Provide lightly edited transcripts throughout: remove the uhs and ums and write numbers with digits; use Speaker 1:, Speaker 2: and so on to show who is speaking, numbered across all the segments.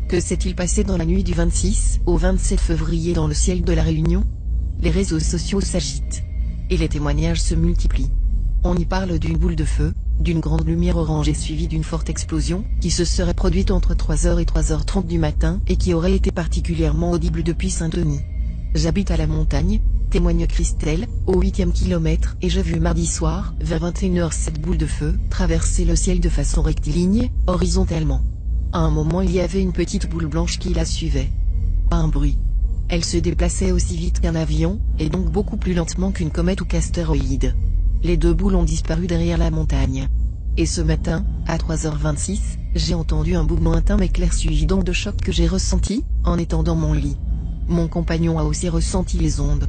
Speaker 1: Que s'est-il passé dans la nuit du 26 au 27 février dans le ciel de la Réunion? Les réseaux sociaux s'agitent. Et les témoignages se multiplient. On y parle d'une boule de feu, d'une grande lumière orange et suivie d'une forte explosion, qui se serait produite entre 3h et 3h30 du matin et qui aurait été particulièrement audible depuis Saint-Denis. J'habite à la montagne, témoigne Christelle, au 8e kilomètre, et j'ai vu mardi soir, vers 21h, cette boule de feu traverser le ciel de façon rectiligne, horizontalement. À un moment il y avait une petite boule blanche qui la suivait. Pas un bruit. Elle se déplaçait aussi vite qu'un avion, et donc beaucoup plus lentement qu'une comète ou qu'astéroïde. Les deux boules ont disparu derrière la montagne. Et ce matin, à 3h26, j'ai entendu un boom lointain mais clair suivi d'ondes de choc que j'ai ressenti, en étant dans mon lit. Mon compagnon a aussi ressenti les ondes.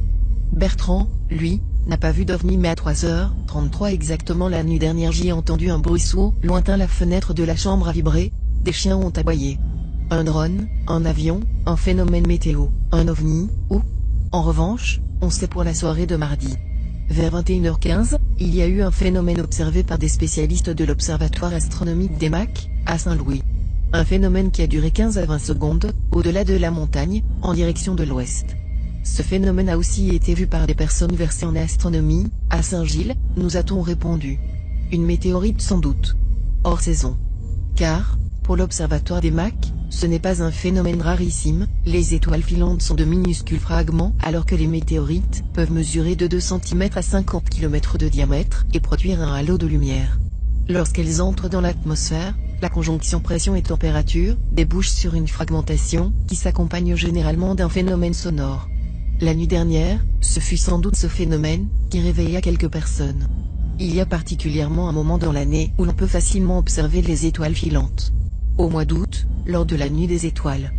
Speaker 1: Bertrand, lui, n'a pas vu d'ovni mais à 3h33 exactement la nuit dernière j'ai entendu un bruit sourd, lointain, la fenêtre de la chambre a vibré, des chiens ont aboyé. Un drone, un avion, un phénomène météo, un ovni, ou? En revanche, on sait pour la soirée de mardi. Vers 21h15, il y a eu un phénomène observé par des spécialistes de l'Observatoire astronomique d'Eimack, à Saint-Louis. Un phénomène qui a duré 15 à 20 secondes, au-delà de la montagne, en direction de l'ouest. Ce phénomène a aussi été vu par des personnes versées en astronomie, à Saint-Gilles, nous a-t-on répondu. Une météorite sans doute. Hors saison. Car, pour l'Observatoire d'Eimack, ce n'est pas un phénomène rarissime, les étoiles filantes sont de minuscules fragments alors que les météorites peuvent mesurer de 2 cm à 50 km de diamètre et produire un halo de lumière. Lorsqu'elles entrent dans l'atmosphère, la conjonction pression et température débouche sur une fragmentation qui s'accompagne généralement d'un phénomène sonore. La nuit dernière, ce fut sans doute ce phénomène qui réveilla quelques personnes. Il y a particulièrement un moment dans l'année où l'on peut facilement observer les étoiles filantes. Au mois d'août, lors de la nuit des étoiles.